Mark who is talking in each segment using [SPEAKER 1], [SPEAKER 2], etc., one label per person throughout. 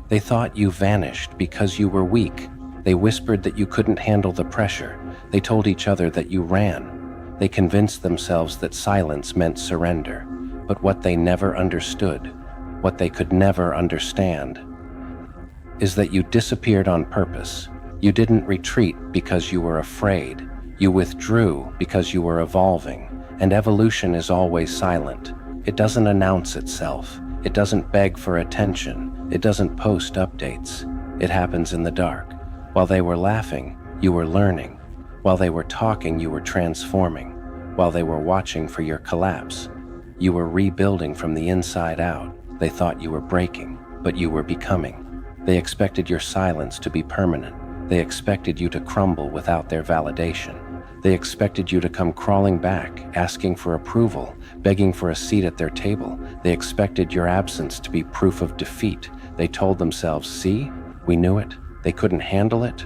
[SPEAKER 1] They thought you vanished because you were weak. They whispered that you couldn't handle the pressure. They told each other that you ran. They convinced themselves that silence meant surrender. But what they never understood, what they could never understand, is that you disappeared on purpose. You didn't retreat because you were afraid. You withdrew because you were evolving. And evolution is always silent. It doesn't announce itself. It doesn't beg for attention. It doesn't post updates. It happens in the dark. While they were laughing, you were learning. While they were talking, you were transforming. While they were watching for your collapse, you were rebuilding from the inside out. They thought you were breaking, but you were becoming. They expected your silence to be permanent. They expected you to crumble without their validation. They expected you to come crawling back, asking for approval, begging for a seat at their table. They expected your absence to be proof of defeat. They told themselves, "See, we knew it. They couldn't handle it."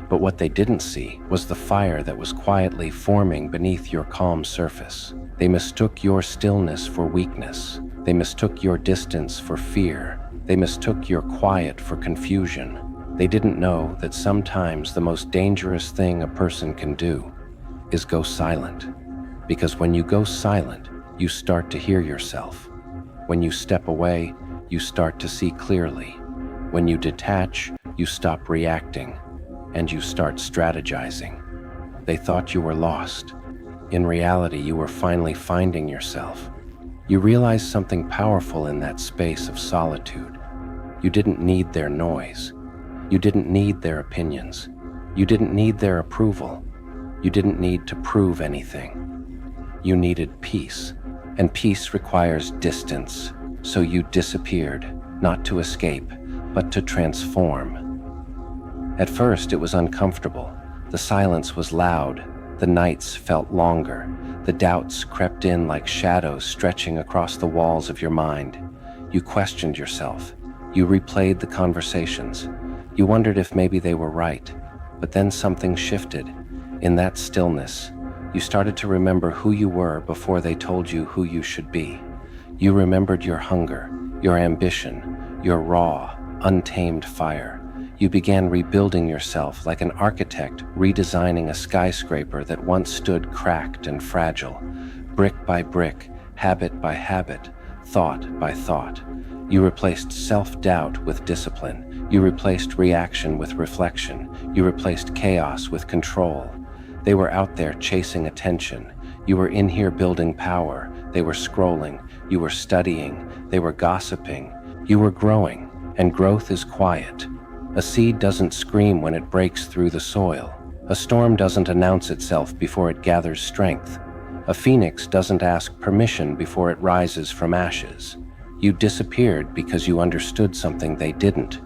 [SPEAKER 1] But what they didn't see was the fire that was quietly forming beneath your calm surface. They mistook your stillness for weakness. They mistook your distance for fear. They mistook your quiet for confusion. They didn't know that sometimes the most dangerous thing a person can do is go silent. Because when you go silent, you start to hear yourself. When you step away, you start to see clearly. When you detach, you stop reacting, and you start strategizing. They thought you were lost. In reality, you were finally finding yourself. You realized something powerful in that space of solitude. You didn't need their noise. You didn't need their opinions. You didn't need their approval. You didn't need to prove anything. You needed peace, and peace requires distance. So you disappeared, not to escape, but to transform. At first, it was uncomfortable. The silence was loud. The nights felt longer. The doubts crept in like shadows stretching across the walls of your mind. You questioned yourself. You replayed the conversations. You wondered if maybe they were right. But then something shifted. In that stillness, you started to remember who you were before they told you who you should be. You remembered your hunger, your ambition, your raw, untamed fire. You began rebuilding yourself like an architect redesigning a skyscraper that once stood cracked and fragile. Brick by brick, habit by habit, thought by thought. You replaced self-doubt with discipline. You replaced reaction with reflection. You replaced chaos with control. They were out there chasing attention. You were in here building power. They were scrolling. You were studying. They were gossiping. You were growing, and growth is quiet. A seed doesn't scream when it breaks through the soil. A storm doesn't announce itself before it gathers strength. A phoenix doesn't ask permission before it rises from ashes. You disappeared because you understood something they didn't.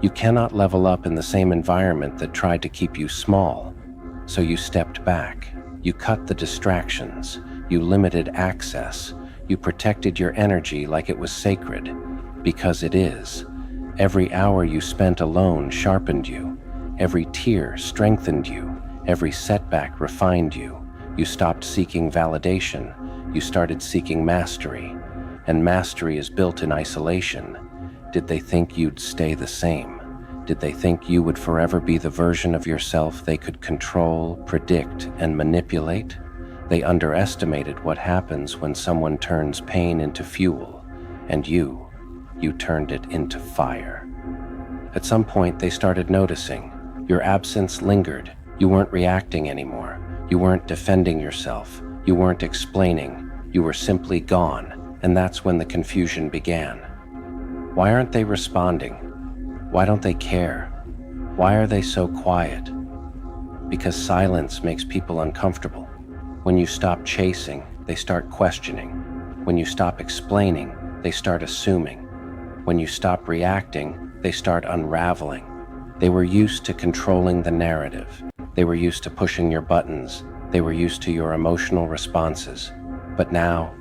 [SPEAKER 1] You cannot level up in the same environment that tried to keep you small. So you stepped back. You cut the distractions. You limited access. You protected your energy like it was sacred, because it is. Every hour you spent alone sharpened you. Every tear strengthened you. Every setback refined you. You stopped seeking validation. You started seeking mastery. And mastery is built in isolation. Did they think you'd stay the same? Did they think you would forever be the version of yourself they could control, predict, and manipulate? They underestimated what happens when someone turns pain into fuel, and you turned it into fire. At some point, they started noticing. Your absence lingered. You weren't reacting anymore. You weren't defending yourself. You weren't explaining. You were simply gone, and that's when the confusion began. Why aren't they responding? Why don't they care? Why are they so quiet? Because silence makes people uncomfortable. When you stop chasing, they start questioning. When you stop explaining, they start assuming. When you stop reacting, they start unraveling. They were used to controlling the narrative. They were used to pushing your buttons. They were used to your emotional responses. But now,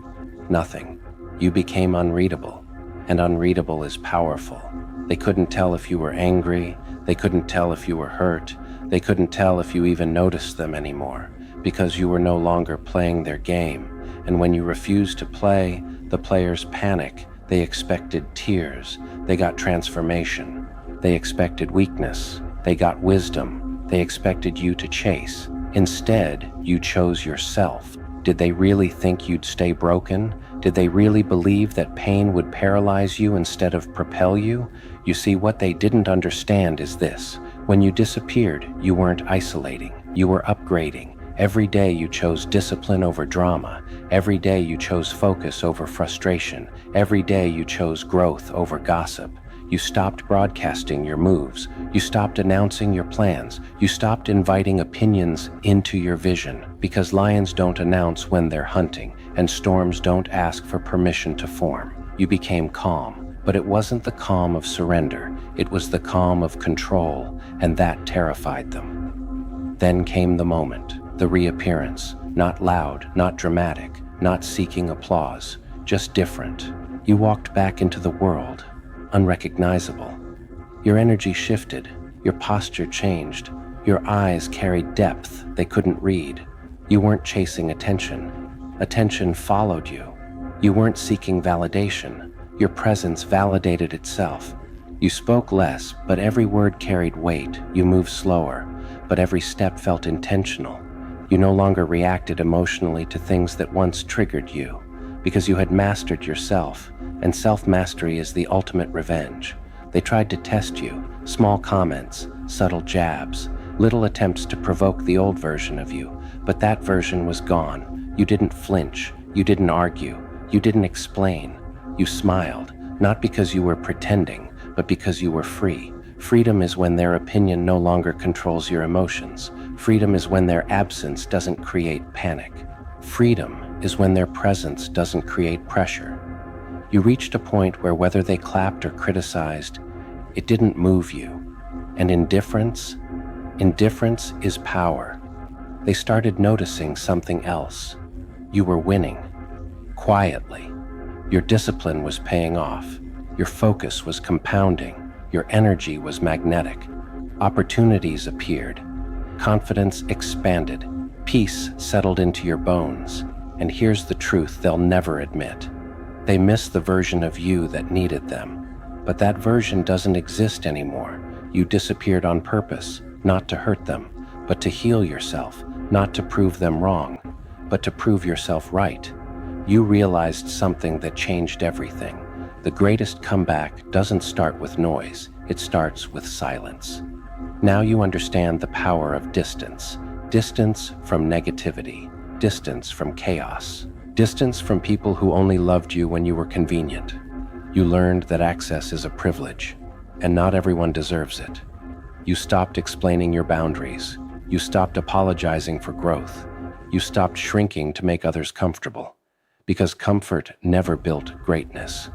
[SPEAKER 1] nothing. You became unreadable, and unreadable is powerful. They couldn't tell if you were angry. They couldn't tell if you were hurt. They couldn't tell if you even noticed them anymore, because you were no longer playing their game. And when you refused to play, the players panic. They expected tears. They got transformation. They expected weakness. They got wisdom. They expected you to chase. Instead, you chose yourself. Did they really think you'd stay broken? Did they really believe that pain would paralyze you instead of propel you? You see, what they didn't understand is this. When you disappeared, you weren't isolating. You were upgrading. Every day you chose discipline over drama. Every day you chose focus over frustration. Every day you chose growth over gossip. You stopped broadcasting your moves. You stopped announcing your plans. You stopped inviting opinions into your vision, because lions don't announce when they're hunting, and storms don't ask for permission to form. You became calm, but it wasn't the calm of surrender. It was the calm of control, and that terrified them. Then came the moment, the reappearance. Not loud, not dramatic, not seeking applause, just different. You walked back into the world, unrecognizable. Your energy shifted, your posture changed, your eyes carried depth they couldn't read. You weren't chasing attention. Attention followed you. You weren't seeking validation. Your presence validated itself. You spoke less, but every word carried weight. You moved slower, but every step felt intentional. You no longer reacted emotionally to things that once triggered you, because you had mastered yourself, and self-mastery is the ultimate revenge. They tried to test you, small comments, subtle jabs, little attempts to provoke the old version of you, but that version was gone. You didn't flinch, you didn't argue, you didn't explain. You smiled, not because you were pretending, but because you were free. Freedom is when their opinion no longer controls your emotions. Freedom is when their absence doesn't create panic. Freedom is when their presence doesn't create pressure. You reached a point where whether they clapped or criticized, it didn't move you. And indifference is power. They started noticing something else. You were winning. Quietly. Your discipline was paying off. Your focus was compounding. Your energy was magnetic. Opportunities appeared. Confidence expanded. Peace settled into your bones. And here's the truth they'll never admit. They miss the version of you that needed them. But that version doesn't exist anymore. You disappeared on purpose, not to hurt them, but to heal yourself, not to prove them wrong, but to prove yourself right. You realized something that changed everything. The greatest comeback doesn't start with noise, it starts with silence. Now you understand the power of distance. Distance from negativity, distance from chaos, distance from people who only loved you when you were convenient. You learned that access is a privilege, and not everyone deserves it. You stopped explaining your boundaries. You stopped apologizing for growth. You stopped shrinking to make others comfortable. Because comfort never built greatness.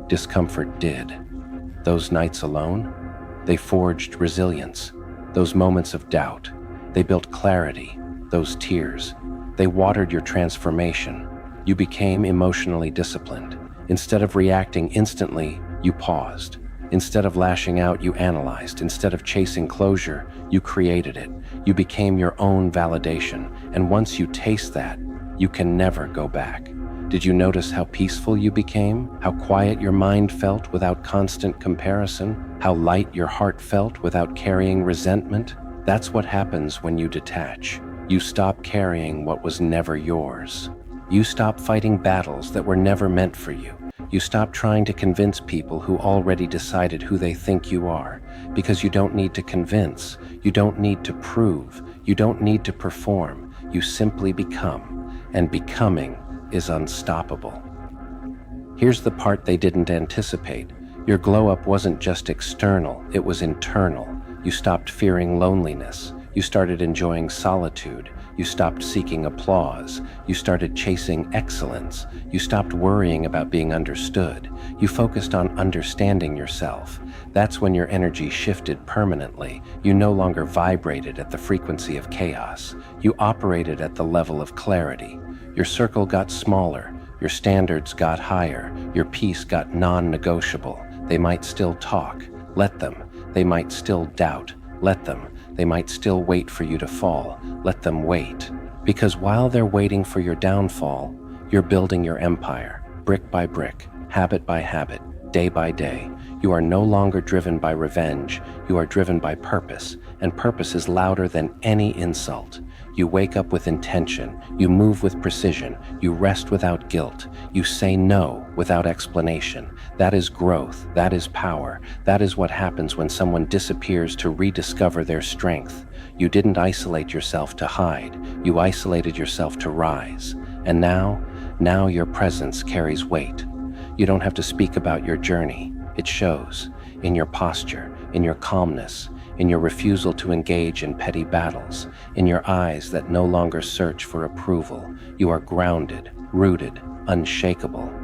[SPEAKER 1] Discomfort did. Those nights alone, they forged resilience. Those moments of doubt, they built clarity. Those tears, they watered your transformation. You became emotionally disciplined. Instead of reacting instantly, you paused. Instead of lashing out, you analyzed. Instead of chasing closure, you created it. You became your own validation. And once you taste that, you can never go back. Did you notice how peaceful you became? How quiet your mind felt without constant comparison? How light your heart felt without carrying resentment? That's what happens when you detach. You stop carrying what was never yours. You stop fighting battles that were never meant for you. You stop trying to convince people who already decided who they think you are, because you don't need to convince, you don't need to prove, you don't need to perform. You simply become, and becoming is unstoppable. Here's the part they didn't anticipate. Your glow-up wasn't just external, it was internal. You stopped fearing loneliness. You started enjoying solitude. You stopped seeking applause. You started chasing excellence. You stopped worrying about being understood. You focused on understanding yourself. That's when your energy shifted permanently. You no longer vibrated at the frequency of chaos. You operated at the level of clarity. Your circle got smaller. Your standards got higher. Your peace got non-negotiable. They might still talk. Let them. They might still doubt. Let them. They might still wait for you to fall. Let them wait. Because while they're waiting for your downfall, you're building your empire, brick by brick, habit by habit, day by day. You are no longer driven by revenge, you are driven by purpose, and purpose is louder than any insult. You wake up with intention, you move with precision, you rest without guilt, you say no without explanation. That is growth, that is power, that is what happens when someone disappears to rediscover their strength. You didn't isolate yourself to hide, you isolated yourself to rise. And now your presence carries weight. You don't have to speak about your journey. It shows in your posture, in your calmness, in your refusal to engage in petty battles, in your eyes that no longer search for approval. You are grounded, rooted, unshakable.